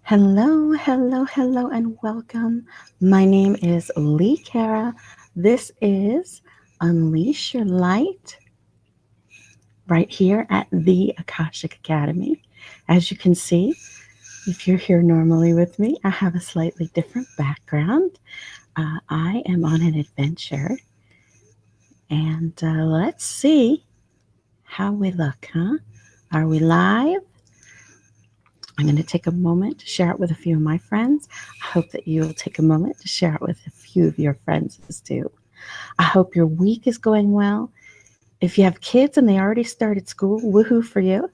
Hello, hello, hello, and welcome. My name is Lee Cara. This is Unleash Your Light right here at the Akashic Academy. As you can see, if you're here normally with me, I have a slightly different background. I am on an adventure, and let's see how we look, huh? Are we live? I'm going to take a moment to share it with a few of my friends. I hope that you'll take a moment to share it with a few of your friends too. I hope your week is going well. If you have kids and they already started school, woohoo for you.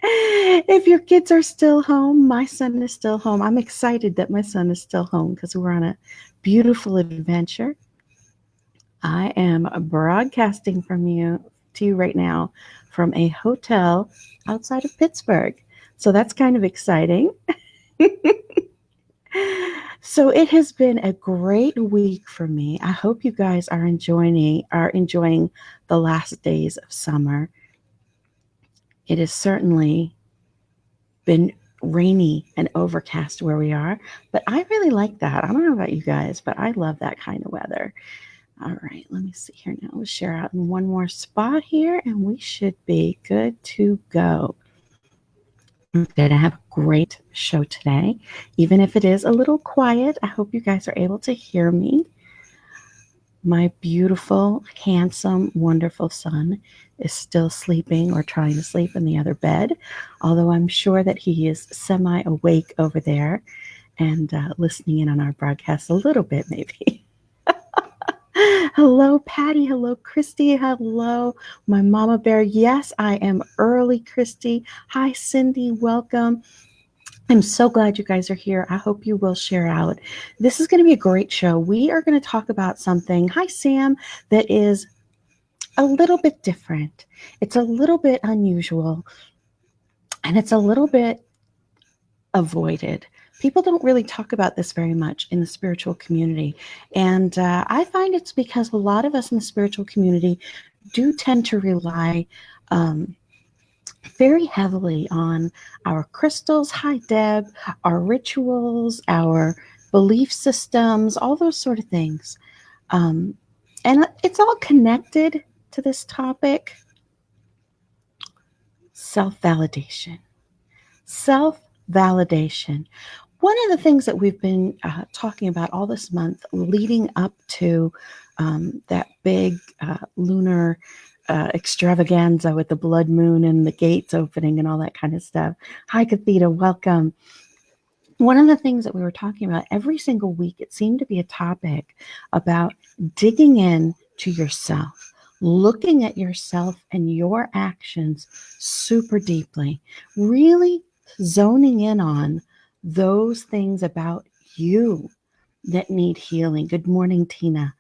If your kids are still home, my son is still home. I'm excited that my son is still home because we're on a beautiful adventure. I am broadcasting to you right now from a hotel outside of Pittsburgh. So that's kind of exciting. So it has been a great week for me. I hope you guys are enjoying the last days of summer. It has certainly been rainy and overcast where we are, but I really like that. I don't know about you guys, but I love that kind of weather. All right, let me see here now. We'll share out in one more spot here, and we should be good to go. I'm going to have a great show today. Even if it is a little quiet, I hope you guys are able to hear me. My beautiful, handsome, wonderful son is still sleeping or trying to sleep in the other bed, although I'm sure that he is semi-awake over there and listening in on our broadcast a little bit, maybe. Hello, Patty. Hello, Christy. Hello, my mama bear. Yes, I am early, Christy. Hi, Cindy. Welcome. I'm so glad you guys are here. I hope you will share out. This is going to be a great show. We are going to talk about something, hi, Sam, that is a little bit different. It's a little bit unusual, and it's a little bit avoided. People don't really talk about this very much in the spiritual community. And I find it's because a lot of us in the spiritual community do tend to rely very heavily on our crystals, hi Deb, our rituals, our belief systems, all those sort of things. And it's all connected to this topic, self-validation. Self-validation. One of the things that we've been talking about all this month leading up to that big lunar extravaganza with the blood moon and the gates opening and all that kind of stuff. Hi, Kathita, welcome. One of the things that we were talking about every single week, it seemed to be a topic about digging in to yourself, looking at yourself and your actions super deeply, really zoning in on those things about you that need healing. Good morning, Tina.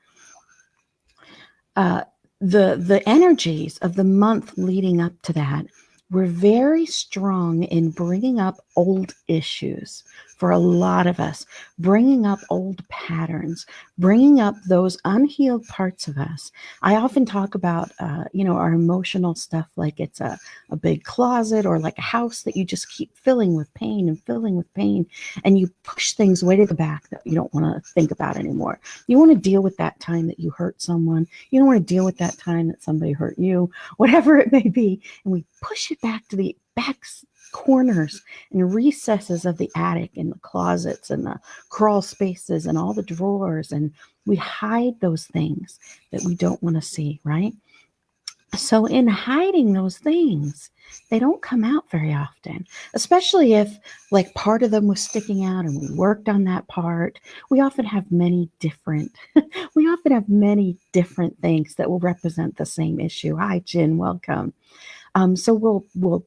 The energies of the month leading up to that were very strong in bringing up old issues for a lot of us, bringing up old patterns, bringing up those unhealed parts of us. I often talk about, our emotional stuff like it's a big closet or like a house that you just keep filling with pain and filling with pain, and you push things way to the back that you don't want to think about anymore. You want to deal with that time that you hurt someone. You don't want to deal with that time that somebody hurt you, whatever it may be. And we push it back to the back corners and recesses of the attic and the closets and the crawl spaces and all the drawers. And we hide those things that we don't want to see, right? So in hiding those things, they don't come out very often, especially if like part of them was sticking out and we worked on that part. We often have many different things that will represent the same issue. Hi, Jen, welcome. So we'll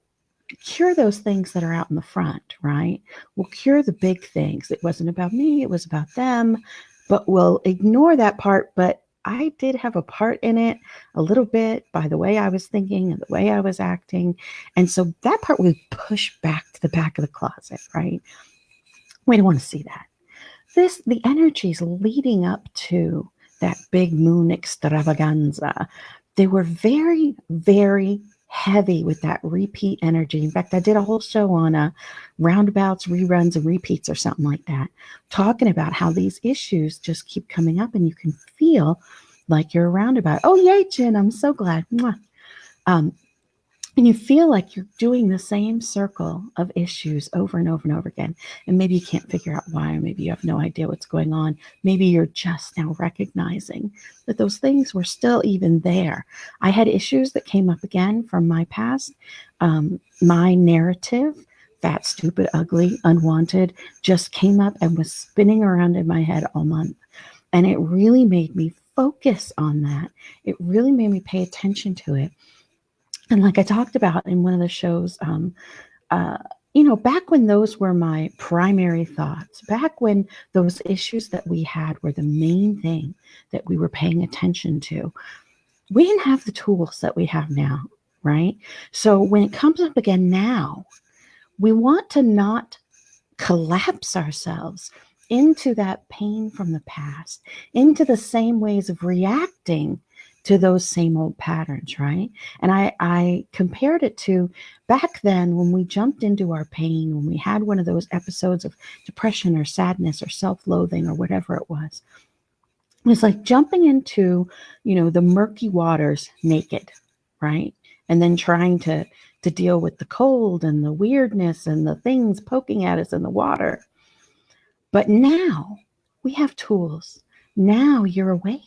cure those things that are out in the front, right? We'll cure the big things. It wasn't about me, it was about them, but we'll ignore that part. But I did have a part in it a little bit by the way I was thinking and the way I was acting. And so that part we push back to the back of the closet, right? We don't want to see that. The energies leading up to that big moon extravaganza, they were very, very heavy with that repeat energy. In fact, I did a whole show on roundabouts, reruns, and repeats or something like that, talking about how these issues just keep coming up and you can feel like you're a roundabout. Oh, yay, Jen, I'm so glad. Mwah. Um, and you feel like you're doing the same circle of issues over and over and over again. And maybe you can't figure out why, or maybe you have no idea what's going on. Maybe you're just now recognizing that those things were still even there. I had issues that came up again from my past. My narrative, fat, stupid, ugly, unwanted, just came up and was spinning around in my head all month. And it really made me focus on that. It really made me pay attention to it. And like I talked about in one of the shows, uh, back when those were my primary thoughts, back when those issues that we had were the main thing that we were paying attention to, we didn't have the tools that we have now, right? So when it comes up again now, we want to not collapse ourselves into that pain from the past, into the same ways of reacting to those same old patterns, right? And I compared it to back then when we jumped into our pain, when we had one of those episodes of depression or sadness or self-loathing or whatever it was. It's like jumping into, the murky waters naked, right? And then trying to deal with the cold and the weirdness and the things poking at us in the water. But now we have tools. Now you're awake.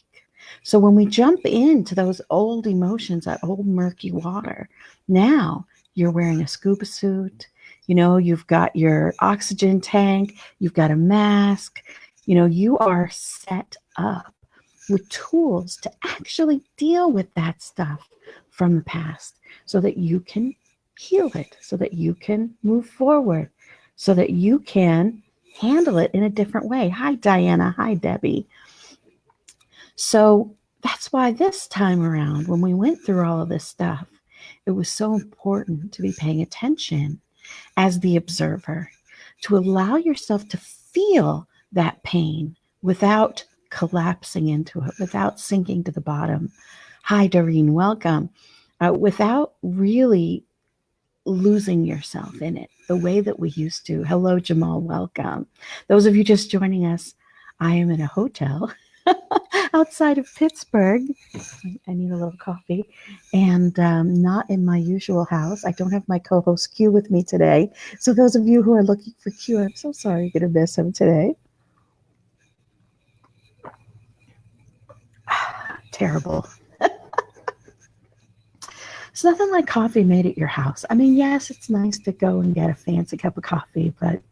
So when we jump into those old emotions, that old murky water, now you're wearing a scuba suit. You've got your oxygen tank, you've got a mask. You are set up with tools to actually deal with that stuff from the past so that you can heal it, so that you can move forward, so that you can handle it in a different way. Hi, Diana. Hi, Debbie. So that's why this time around, when we went through all of this stuff, it was so important to be paying attention as the observer, to allow yourself to feel that pain without collapsing into it, without sinking to the bottom. Hi, Doreen. Welcome. Without really losing yourself in it the way that we used to. Hello, Jamal. Welcome. Those of you just joining us, I am in a hotel outside of Pittsburgh. I need a little coffee, and not in my usual house. I don't have my co-host Q with me today. So those of you who are looking for Q, I'm so sorry you're going to miss him today. Terrible. It's nothing like coffee made at your house. I mean, yes, it's nice to go and get a fancy cup of coffee, but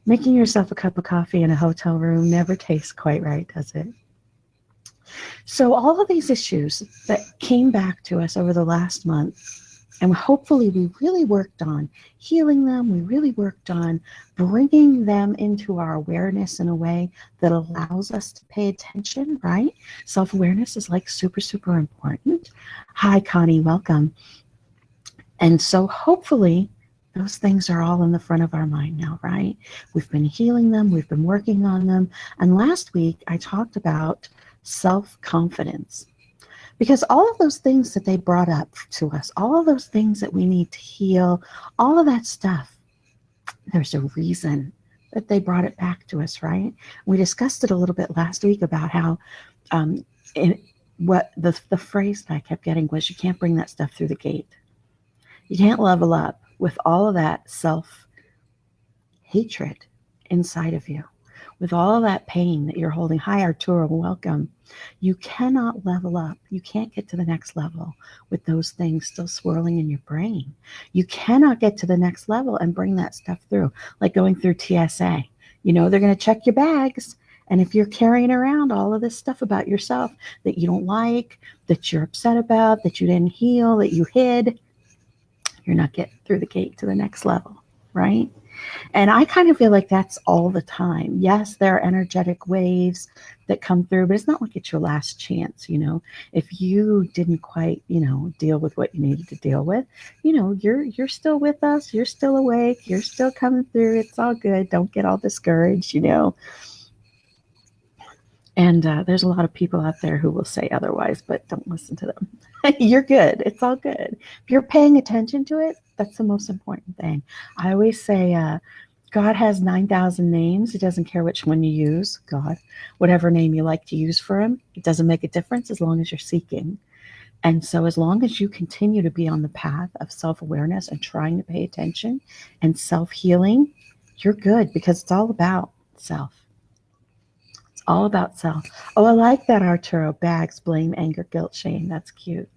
making yourself a cup of coffee in a hotel room never tastes quite right, does it? So all of these issues that came back to us over the last month, and hopefully we really worked on healing them, we really worked on bringing them into our awareness in a way that allows us to pay attention, right? Self-awareness is like super, super important. Hi, Connie, welcome. And so hopefully those things are all in the front of our mind now, right? We've been healing them, we've been working on them. And last week I talked about self-confidence. Because all of those things that they brought up to us, all of those things that we need to heal, all of that stuff, there's a reason that they brought it back to us, right? We discussed it a little bit last week about how what the phrase that I kept getting was, you can't bring that stuff through the gate. You can't level up with all of that self-hatred inside of you, with all of that pain that you're holding. Hi, Arturo, welcome. You cannot level up. You can't get to the next level with those things still swirling in your brain. You cannot get to the next level and bring that stuff through, like going through TSA. They're going to check your bags. And if you're carrying around all of this stuff about yourself that you don't like, that you're upset about, that you didn't heal, that you hid, you're not getting through the gate to the next level, right? And I kind of feel like that's all the time. Yes, there are energetic waves that come through, but it's not like it's your last chance, If you didn't quite, deal with what you needed to deal with, you're still with us, you're still awake, you're still coming through. It's all good. Don't get all discouraged, And And there's a lot of people out there who will say otherwise, but don't listen to them. You're good. It's all good. If you're paying attention to it, that's the most important thing. I always say, God has 9,000 names. He doesn't care which one you use, God. Whatever name you like to use for him, it doesn't make a difference as long as you're seeking. And so, as long as you continue to be on the path of self awareness and trying to pay attention and self healing, you're good because it's all about self. It's all about self. Oh, I like that, Arturo. Bags, blame, anger, guilt, shame. That's cute.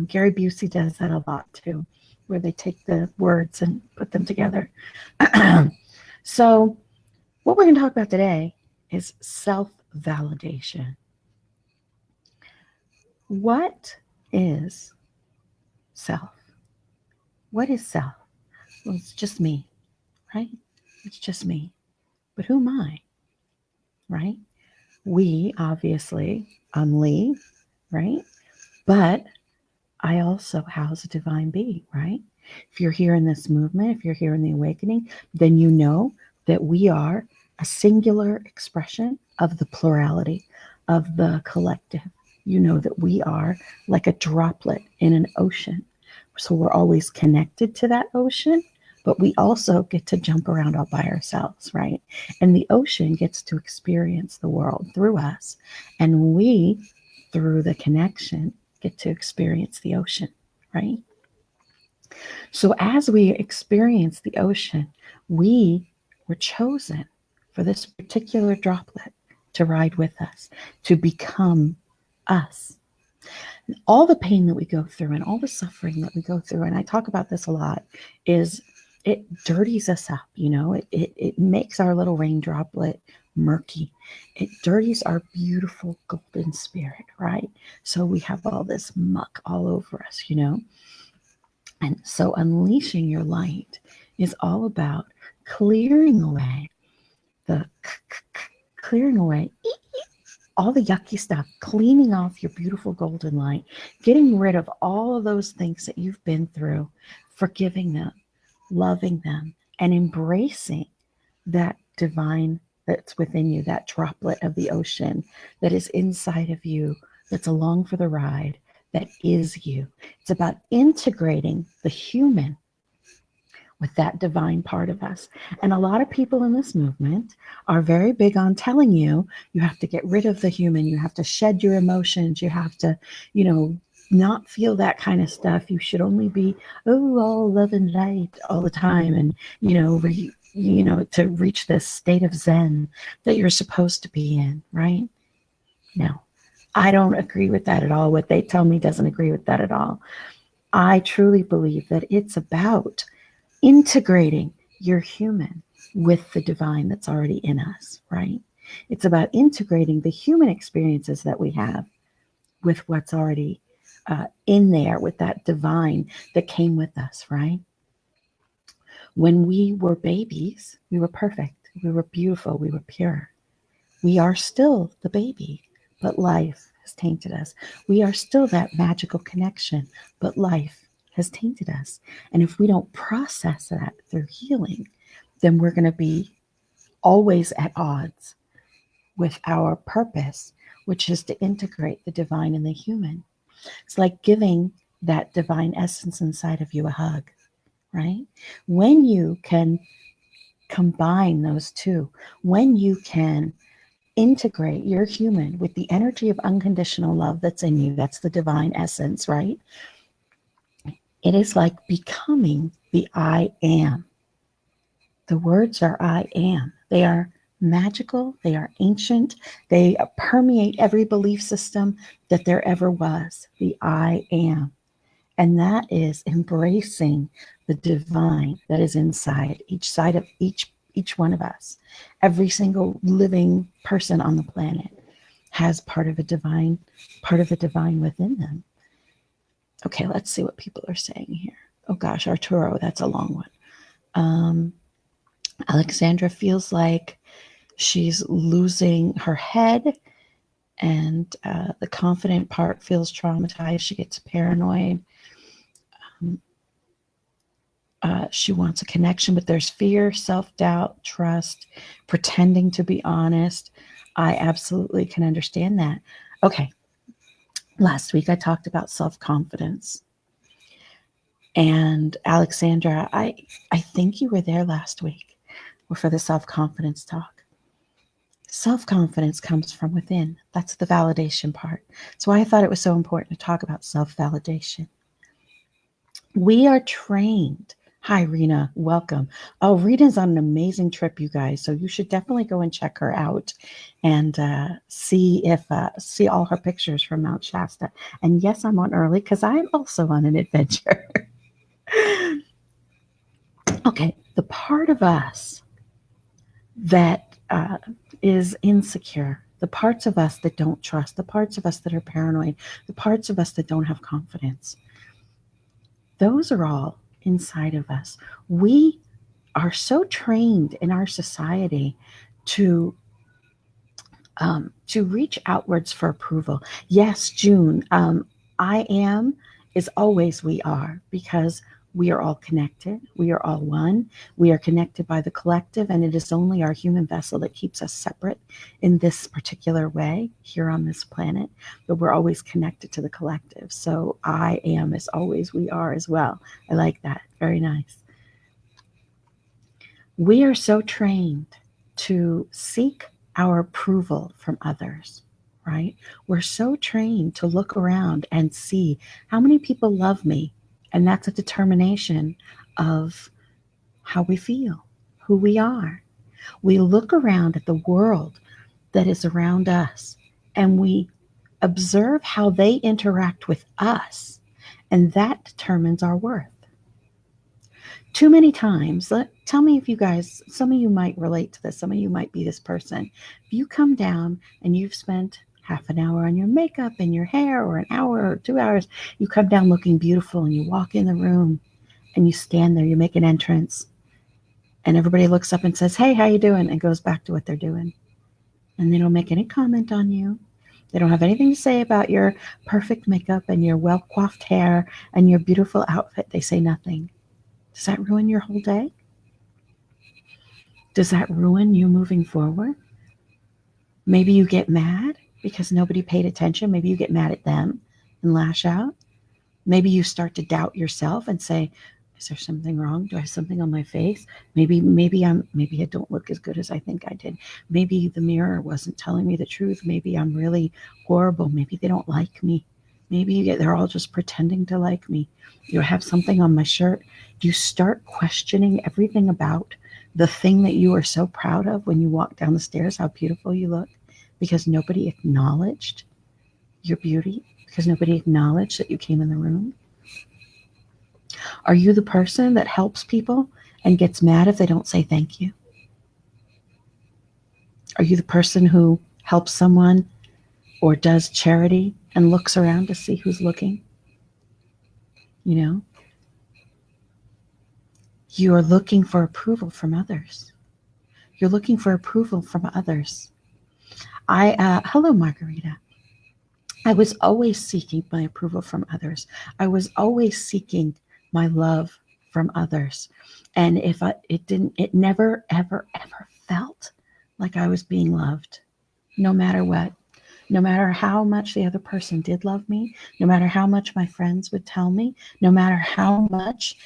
Gary Busey does that a lot too, where they take the words and put them together. So, what we're going to talk about today is self validation. What is self? What is self? Well, it's just me, right? It's just me. But who am I, right? We, obviously, I'm Lee, right? But I also house a divine being, right? If you're here in this movement, if you're here in the awakening, then you know that we are a singular expression of the plurality of the collective. You know that we are like a droplet in an ocean. So we're always connected to that ocean, but we also get to jump around all by ourselves, right? And the ocean gets to experience the world through us. And we, through the connection, get to experience the ocean, right? So as we experience the ocean, we were chosen for this particular droplet to ride with us, to become us. All the pain that we go through and all the suffering that we go through, and I talk about this a lot, is it dirties us up, it makes our little rain droplet murky. It dirties our beautiful golden spirit, right? So we have all this muck all over us, And so unleashing your light is all about clearing away the clearing away all the yucky stuff, cleaning off your beautiful golden light, getting rid of all of those things that you've been through, forgiving them, loving them, and embracing that divine that's within you, that droplet of the ocean that is inside of you, that's along for the ride, that is you. It's about integrating the human with that divine part of us. And a lot of people in this movement are very big on telling you, you have to get rid of the human, you have to shed your emotions, you have to, not feel that kind of stuff. You should only be, all love and light all the time. And, to reach this state of Zen that you're supposed to be in, right? No, I don't agree with that at all. What they tell me doesn't agree with that at all. I truly believe that it's about integrating your human with the divine that's already in us, right? It's about integrating the human experiences that we have with what's already in there, with that divine that came with us, right? When we were babies, we were perfect, we were beautiful, we were pure. We are still the baby, but life has tainted us. We are still that magical connection, but life has tainted us. And if we don't process that through healing, then we're going to be always at odds with our purpose, which is to integrate the divine and the human. It's like giving that divine essence inside of you a hug, right? When you can combine those two, when you can integrate your human with the energy of unconditional love that's in you, that's the divine essence, right? It is like becoming the I am. The words are I am. They are magical. They are ancient. They permeate every belief system that there ever was. The I am. And that is embracing the divine that is inside each side of each one of us. Every single living person on the planet has part of the divine within them. Okay, let's see what people are saying here. Oh gosh, Arturo, that's a long one. Alexandra feels like she's losing her head, and the confident part feels traumatized. She gets paranoid. She wants a connection, but there's fear, self-doubt, trust, pretending to be honest. I absolutely can understand that. Okay, last week I talked about self-confidence. And Alexandra, I think you were there last week for the self-confidence talk. Self-confidence comes from within. That's the validation part. So I thought it was so important to talk about self-validation. We are trained. Hi, Rena. Welcome. Oh, Rena's on an amazing trip, you guys. So you should definitely go and check her out and see all her pictures from Mount Shasta. And yes, I'm on early because I'm also on an adventure. Okay, the part of us that is insecure, the parts of us that don't trust, the parts of us that are paranoid, the parts of us that don't have confidence, those are all inside of us. We are so trained in our society to reach outwards for approval. Yes, June, I am is always we are, because we are all connected. We are all one. We are connected by the collective, and it is only our human vessel that keeps us separate in this particular way here on this planet. But we're always connected to the collective. So I am is always we are as well. I like that. Very nice. We are so trained to seek our approval from others, right? We're so trained to look around and see how many people love me. And that's a determination of how we feel, who we are. We look around at the world that is around us and we observe how they interact with us, and that determines our worth. Too many times, tell me if you guys, some of you might relate to this, some of you might be this person. If you come down and you've spent half an hour on your makeup and your hair, or an hour or 2 hours, you come down looking beautiful and you walk in the room and you stand there, you make an entrance, and everybody looks up and says, hey, how you doing? And goes back to what they're doing. And they don't make any comment on you. They don't have anything to say about your perfect makeup and your well-coiffed hair and your beautiful outfit. They say nothing. Does that ruin your whole day? Does that ruin you moving forward? Maybe you get mad because nobody paid attention. Maybe you get mad at them and lash out. Maybe you start to doubt yourself and say, is there something wrong? Do I have something on my face? Maybe I don't look as good as I think I did. Maybe the mirror wasn't telling me the truth. Maybe I'm really horrible. Maybe they don't like me. Maybe they're all just pretending to like me. You have something on my shirt. Do you start questioning everything about the thing that you are so proud of when you walk down the stairs, how beautiful you look, because nobody acknowledged your beauty, because nobody acknowledged that you came in the room? Are you the person that helps people and gets mad if they don't say thank you? Are you the person who helps someone or does charity and looks around to see who's looking? You know, you are looking for approval from others. You're looking for approval from others. Hello, Margarita. I was always seeking my approval from others. I was always seeking my love from others. And it never, ever, ever felt like I was being loved, no matter what. No matter how much the other person did love me, no matter how much my friends would tell me, no matter how much,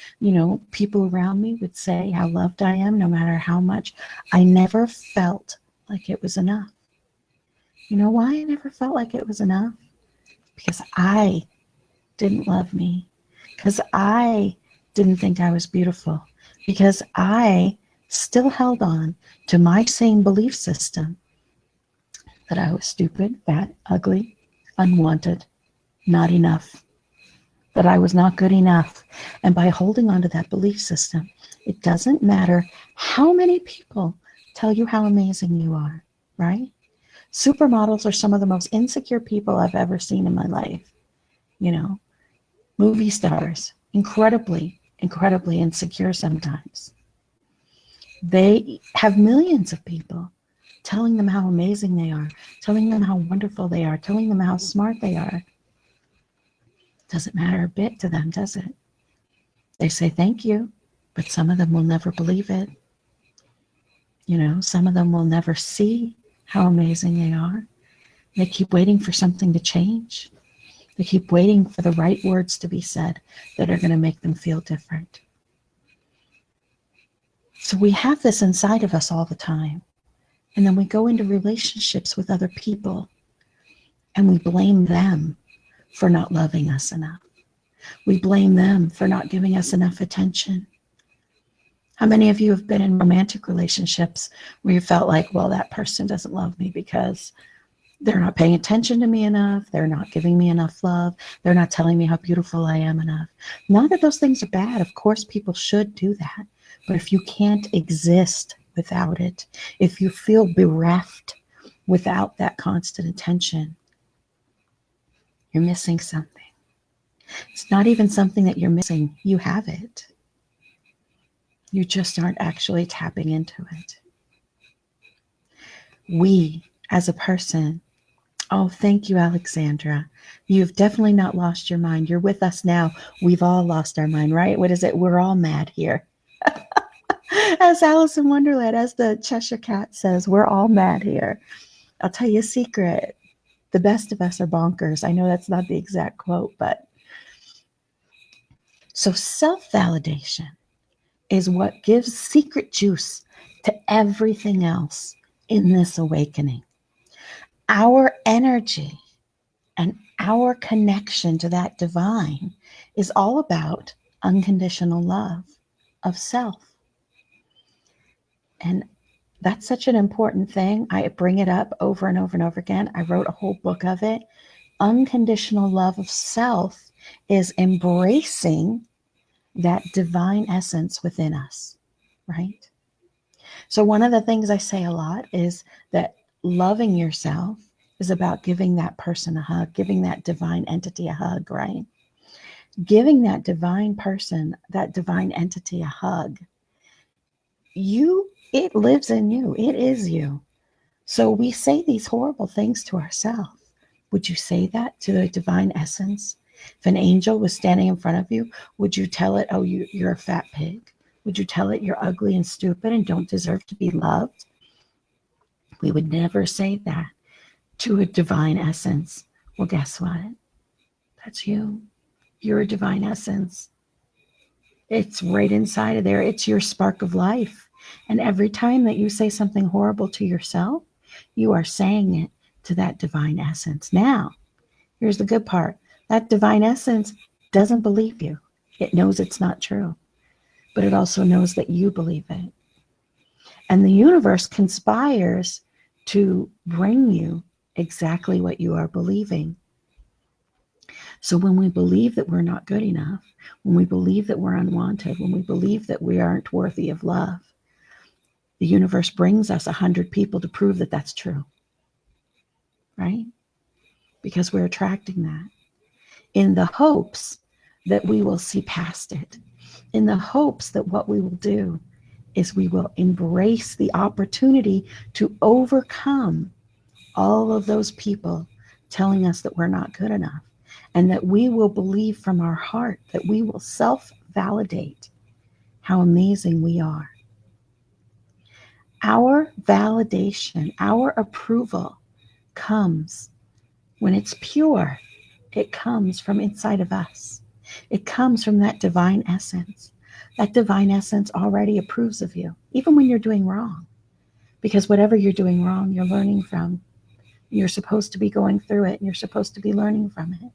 people around me would say how loved I am, no matter how much, I never felt like it was enough. You know why I never felt like it was enough? Because I didn't love me. Because I didn't think I was beautiful. Because I still held on to my same belief system that I was stupid, fat, ugly, unwanted, not enough, that I was not good enough. And by holding on to that belief system, it doesn't matter how many people tell you how amazing you are, right? Supermodels are some of the most insecure people I've ever seen in my life. Movie stars, incredibly, incredibly insecure sometimes. They have millions of people telling them how amazing they are, telling them how wonderful they are, telling them how smart they are. Doesn't matter a bit to them, does it? They say thank you, but some of them will never believe it. Some of them will never see how amazing they are. They keep waiting for something to change. They keep waiting for the right words to be said that are going to make them feel different. So we have this inside of us all the time. And then we go into relationships with other people and we blame them for not loving us enough. We blame them for not giving us enough attention. How many of you have been in romantic relationships where you felt like, well, that person doesn't love me because they're not paying attention to me enough, they're not giving me enough love, they're not telling me how beautiful I am enough. Not that those things are bad. Of course, people should do that. But if you can't exist without it, if you feel bereft without that constant attention, you're missing something. It's not even something that you're missing. You have it. You just aren't actually tapping into it. We, as a person, oh, thank you, Alexandra. You've definitely not lost your mind. You're with us now. We've all lost our mind, right? What is it? We're all mad here. As Alice in Wonderland, as the Cheshire Cat says, we're all mad here. I'll tell you a secret. The best of us are bonkers. I know that's not the exact quote, but so self-validation is what gives secret juice to everything else in this awakening. Our energy and our connection to that divine is all about unconditional love of self. And that's such an important thing. I bring it up over and over and over again. I wrote a whole book of it. Unconditional love of self is embracing that divine essence within us, right? So one of the things I say a lot is that loving yourself is about giving that person a hug, giving that divine entity a hug, right? Giving that divine person, that divine entity a hug. It lives in you. It is you. So we say these horrible things to ourselves. Would you say that to the divine essence? If an angel was standing in front of you, would you tell it, oh, you're a fat pig? Would you tell it you're ugly and stupid and don't deserve to be loved? We would never say that to a divine essence. Well, guess what? That's you. You're a divine essence. It's right inside of there. It's your spark of life. And every time that you say something horrible to yourself, you are saying it to that divine essence. Now, here's the good part. That divine essence doesn't believe you. It knows it's not true, but it also knows that you believe it. And the universe conspires to bring you exactly what you are believing. So when we believe that we're not good enough, when we believe that we're unwanted, when we believe that we aren't worthy of love, the universe brings us 100 people to prove that that's true, right? Because we're attracting that in the hopes that we will see past it, in the hopes that what we will do is we will embrace the opportunity to overcome all of those people telling us that we're not good enough, and that we will believe from our heart, that we will self-validate how amazing we are. Our validation, our approval comes when it's pure. It comes from inside of us. It comes from that divine essence. That divine essence already approves of you, even when you're doing wrong. Because whatever you're doing wrong, you're learning from. You're supposed to be going through it, and you're supposed to be learning from it.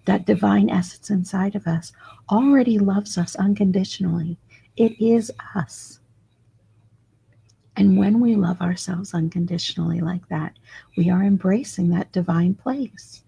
That divine essence inside of us already loves us unconditionally. It is us. And when we love ourselves unconditionally like that, we are embracing that divine place.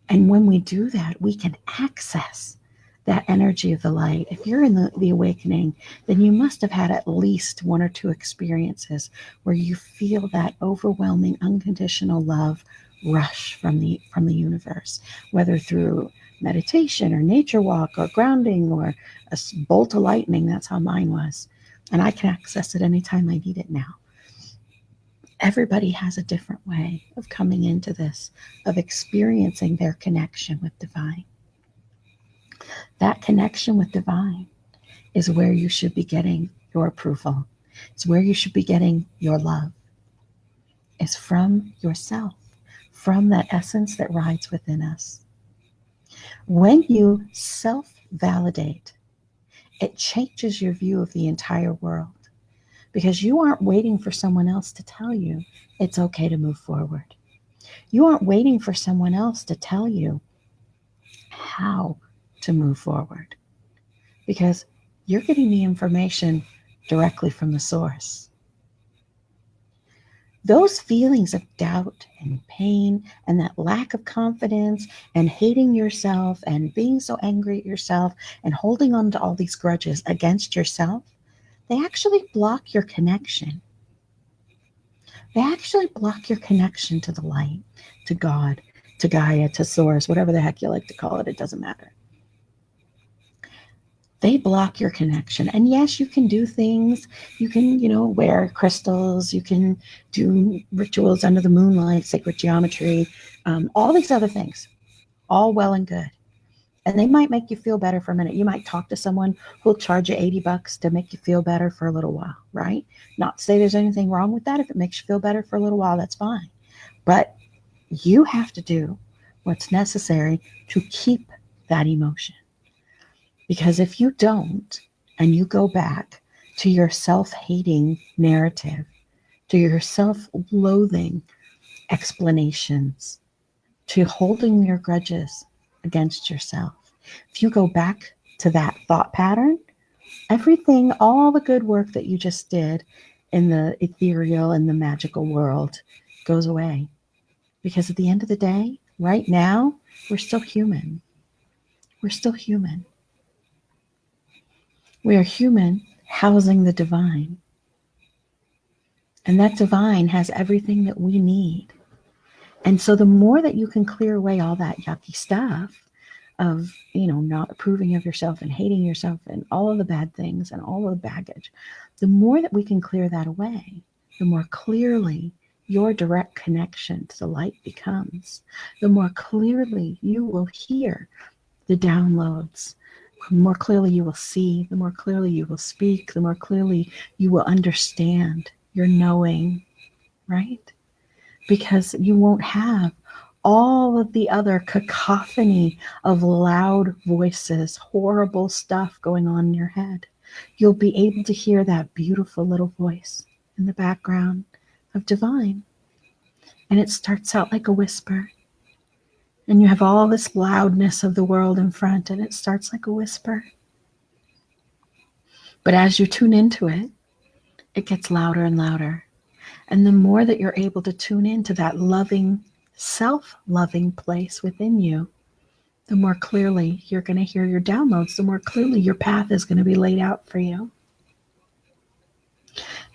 And when we do that, we can access that energy of the light. If you're in the awakening, then you must have had at least one or two experiences where you feel that overwhelming unconditional love rush from the universe, whether through meditation or nature walk or grounding or a bolt of lightning. That's how mine was. And I can access it anytime I need it now. Everybody has a different way of coming into this, of experiencing their connection with divine. That connection with divine is where you should be getting your approval. It's where you should be getting your love. is from yourself, from that essence that rides within us. When you self-validate, it changes your view of the entire world because you aren't waiting for someone else to tell you it's okay to move forward. You aren't waiting for someone else to tell you how to move forward because you're getting the information directly from the source. Those feelings of doubt and pain and that lack of confidence and hating yourself and being so angry at yourself and holding on to all these grudges against yourself, they actually block your connection. They actually block your connection to the light, to God, to Gaia, to Source, whatever the heck you like to call it, it doesn't matter. They block your connection. And yes, you can do things. You can, wear crystals. You can do rituals under the moonlight, sacred geometry, all these other things, all well and good. And they might make you feel better for a minute. You might talk to someone who'll charge you $80 to make you feel better for a little while, right? Not to say there's anything wrong with that. If it makes you feel better for a little while, that's fine. But you have to do what's necessary to keep that emotion. Because if you don't, and you go back to your self-hating narrative, to your self-loathing explanations, to holding your grudges against yourself, if you go back to that thought pattern, everything, all the good work that you just did in the ethereal and the magical world goes away. Because at the end of the day, right now, we're still human. We're still human. We are human housing the divine. And that divine has everything that we need. And so the more that you can clear away all that yucky stuff of, not approving of yourself and hating yourself and all of the bad things and all of the baggage, the more that we can clear that away, the more clearly your direct connection to the light becomes, the more clearly you will hear the downloads. The more clearly you will see, the more clearly you will speak, the more clearly you will understand your knowing, right? Because you won't have all of the other cacophony of loud voices, horrible stuff going on in your head. You'll be able to hear that beautiful little voice in the background of divine. And it starts out like a whisper. And you have all this loudness of the world in front, and it starts like a whisper. But as you tune into it, it gets louder and louder. And the more that you're able to tune into that loving, self-loving place within you, the more clearly you're going to hear your downloads, the more clearly your path is going to be laid out for you.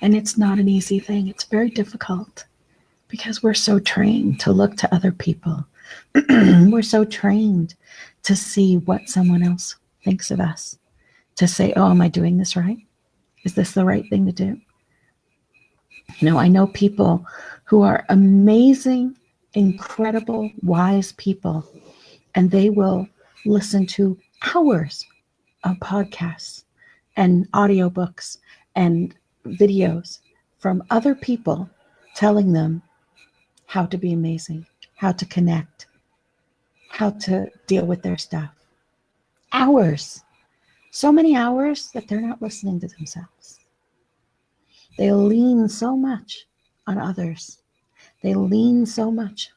And it's not an easy thing. It's very difficult because we're so trained to look to other people. We're so trained to see what someone else thinks of us, to say, oh, am I doing this right? Is this the right thing to do? I know people who are amazing, incredible, wise people, and they will listen to hours of podcasts and audiobooks and videos from other people telling them how to be amazing, how to connect, how to deal with their stuff. Hours. So many hours that they're not listening to themselves. They lean so much on others. They lean so much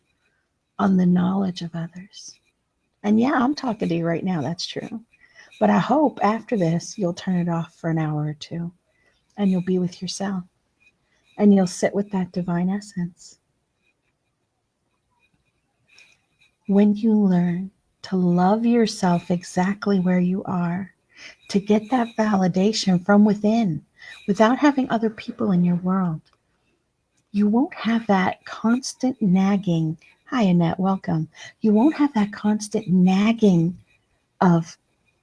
on the knowledge of others. And yeah, I'm talking to you right now. That's true. But I hope after this, you'll turn it off for an hour or two and you'll be with yourself and you'll sit with that divine essence. When you learn to love yourself exactly where you are, to get that validation from within without having other people in your world, you won't have that constant nagging. Hi, Annette, welcome. You won't have that constant nagging of,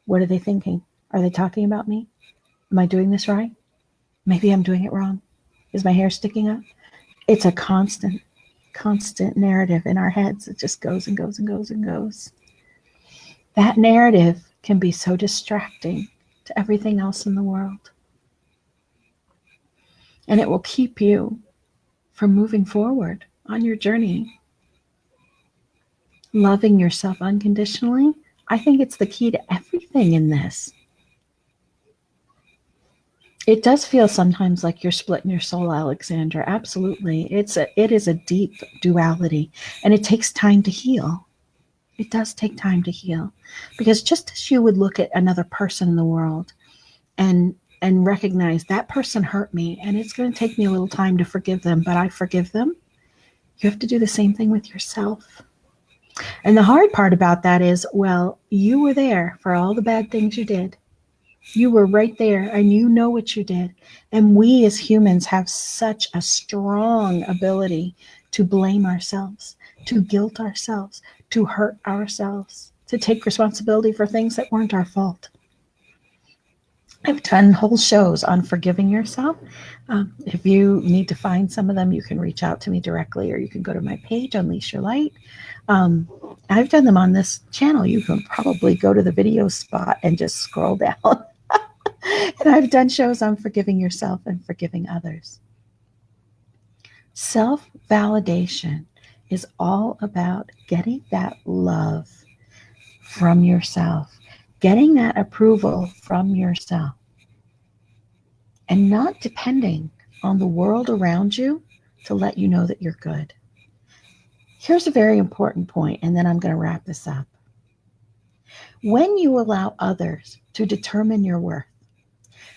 what are they thinking? Are they talking about me? Am I doing this right? Maybe I'm doing it wrong. Is my hair sticking up? It's a constant narrative in our heads. It just goes and goes and goes and goes. That narrative can be so distracting to everything else in the world. And it will keep you from moving forward on your journey. Loving yourself unconditionally, I think it's the key to everything in this. It does feel sometimes like you're splitting your soul, Alexandra. Absolutely. It is a deep duality, and it takes time to heal. It does take time to heal, because just as you would look at another person in the world and recognize that person hurt me and it's going to take me a little time to forgive them, but I forgive them, you have to do the same thing with yourself. And the hard part about that is, well, you were there for all the bad things you did. You were right there and you know what you did. And we as humans have such a strong ability to blame ourselves, to guilt ourselves, to hurt ourselves, to take responsibility for things that weren't our fault. I've done whole shows on forgiving yourself. If you need to find some of them, you can reach out to me directly, or you can go to my page, Unleash Your Light. I've done them on this channel. You can probably go to the video spot and just scroll down. And I've done shows on forgiving yourself and forgiving others. Self-validation is all about getting that love from yourself, getting that approval from yourself, and not depending on the world around you to let you know that you're good. Here's a very important point, and then I'm going to wrap this up. When you allow others to determine your worth,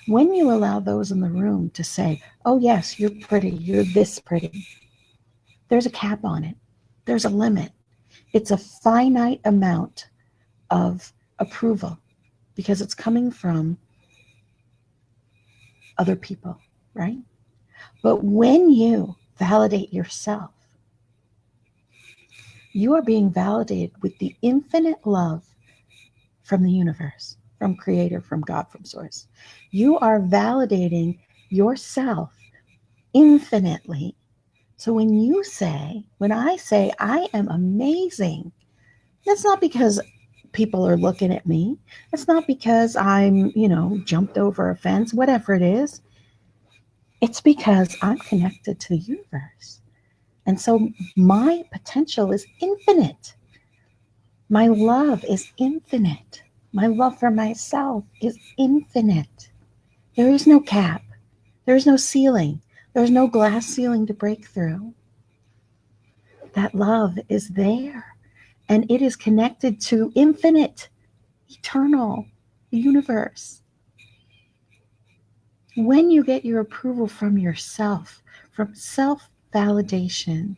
when you allow those in the room to say, oh yes, you're pretty, you're this pretty, there's a cap on it. There's a limit. It's a finite amount of approval because it's coming from other people, right? But when you validate yourself, you are being validated with the infinite love from the universe, from Creator, from God, from Source. You are validating yourself infinitely. So when I say I am amazing, that's not because people are looking at me. It's not because I'm, jumped over a fence, whatever it is. It's because I'm connected to the universe. And so my potential is infinite. My love is infinite. My love for myself is infinite. There is no cap. There is no ceiling. There's no glass ceiling to break through. That love is there. And it is connected to infinite, eternal, the universe. When you get your approval from yourself, from self-validation,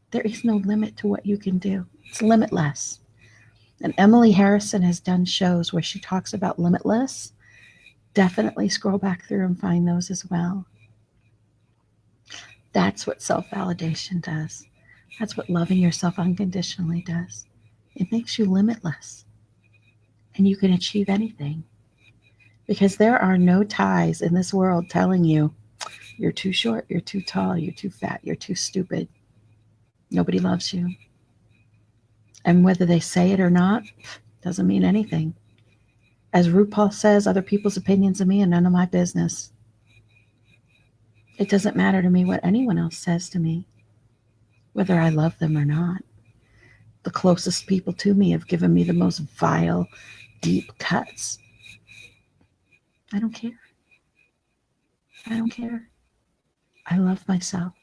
there is no limit to what you can do. It's limitless. And Emily Harrison has done shows where she talks about limitless. Definitely scroll back through and find those as well. That's what self-validation does. That's what loving yourself unconditionally does. It makes you limitless. And you can achieve anything. Because there are no ties in this world telling you you're too short, you're too tall, you're too fat, you're too stupid. Nobody loves you. And whether they say it or not, doesn't mean anything. As RuPaul says, other people's opinions of me are none of my business. It doesn't matter to me what anyone else says to me, whether I love them or not. The closest people to me have given me the most vile, deep cuts. I don't care. I don't care. I love myself.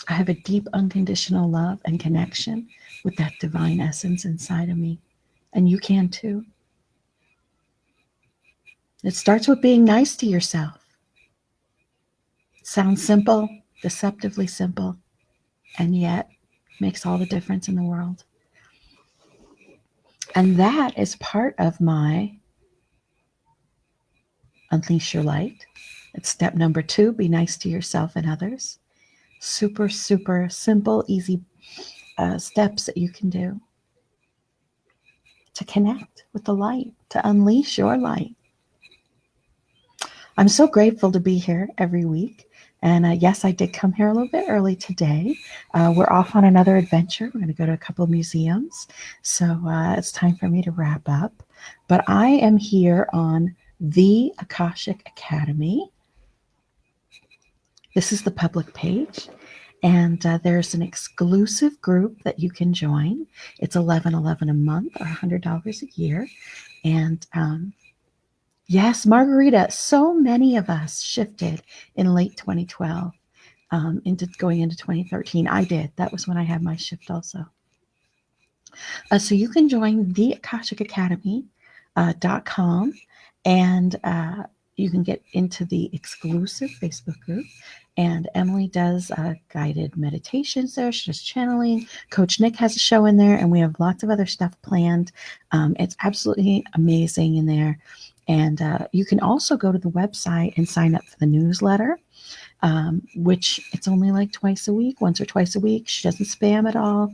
I have a deep unconditional love and connection with that divine essence inside of me. And you can too. It starts with being nice to yourself. It sounds simple, deceptively simple, and yet makes all the difference in the world. And that is part of my Unleash Your Light. It's step number 2, be nice to yourself and others. Super, super simple, easy steps that you can do to connect with the light, to unleash your light. I'm so grateful to be here every week. And yes, I did come here a little bit early today. We're off on another adventure. We're going to go to a couple of museums. So it's time for me to wrap up. But I am here on the Akashic Academy. This is the public page. And there's an exclusive group that you can join. It's $11.11 a month or $100 a year. And yes, Margarita, so many of us shifted in late 2012 into going into 2013. I did. That was when I had my shift also. So you can join the AkashicAcademy.com and you can get into the exclusive Facebook group. And Emily does guided meditations there. She does channeling. Coach Nick has a show in there, and we have lots of other stuff planned. It's absolutely amazing in there. And you can also go to the website and sign up for the newsletter, which it's only like twice a week, once or twice a week. She doesn't spam at all.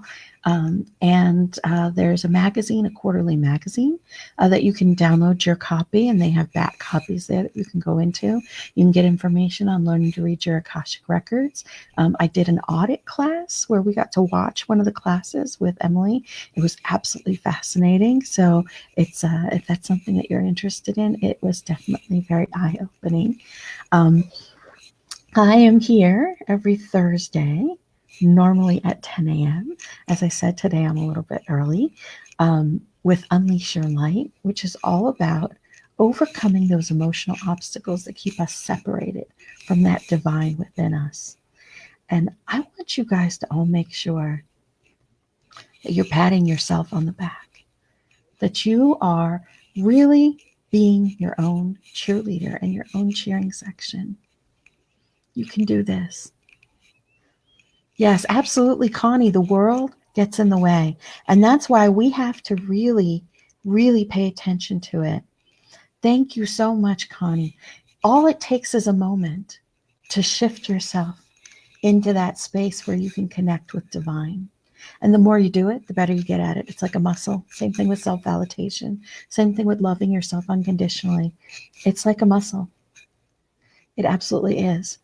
And there's a magazine, a quarterly magazine, that you can download your copy, and they have back copies there that you can go into. You can get information on learning to read your Akashic records. I did an audit class where we got to watch one of the classes with Emily. It was absolutely fascinating. So it's if that's something that you're interested in, it was definitely very eye-opening. I am here every Thursday, normally at 10 a.m. As I said, today I'm a little bit early, with Unleash Your Light, which is all about overcoming those emotional obstacles that keep us separated from that divine within us. And I want you guys to all make sure that you're patting yourself on the back, that you are really being your own cheerleader and your own cheering section. You can do this. Yes, absolutely, Connie. The world gets in the way. And that's why we have to really, really pay attention to it. Thank you so much, Connie. All it takes is a moment to shift yourself into that space where you can connect with divine. And the more you do it, the better you get at it. It's like a muscle. Same thing with self-validation. Same thing with loving yourself unconditionally. It's like a muscle. It absolutely is.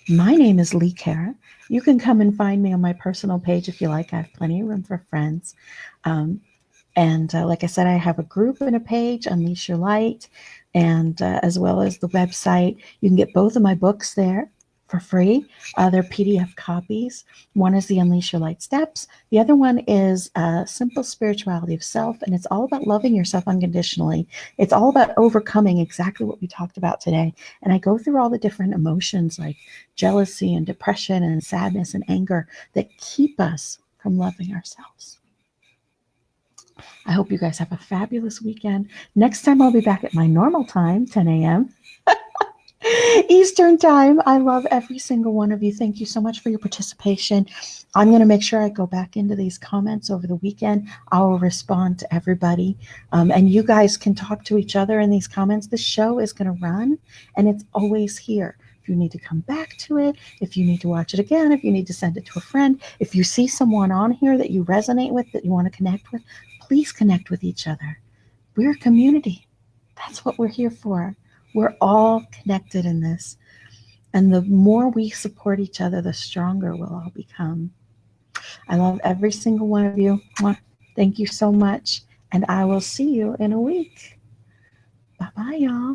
My name is Lee Kara. You can come and find me on my personal page if you like. I have plenty of room for friends. And like I said, I have a group and a page, Unleash Your Light, and as well as the website. You can get both of my books there for free. They're PDF copies. One is the Unleash Your Light Steps. The other one is Simple Spirituality of Self, and it's all about loving yourself unconditionally. It's all about overcoming exactly what we talked about today. And I go through all the different emotions like jealousy and depression and sadness and anger that keep us from loving ourselves. I hope you guys have a fabulous weekend. Next time I'll be back at my normal time, 10 a.m. Eastern time. I love every single one of you. Thank you so much for your participation. I'm going to make sure I go back into these comments over the weekend. I will respond to everybody. And you guys can talk to each other in these comments. The show is going to run, and it's always here. If you need to come back to it, if you need to watch it again, if you need to send it to a friend, if you see someone on here that you resonate with, that you want to connect with, please connect with each other. We're a community. That's what we're here for. We're all connected in this. And the more we support each other, the stronger we'll all become. I love every single one of you. Thank you so much. And I will see you in a week. Bye-bye, y'all.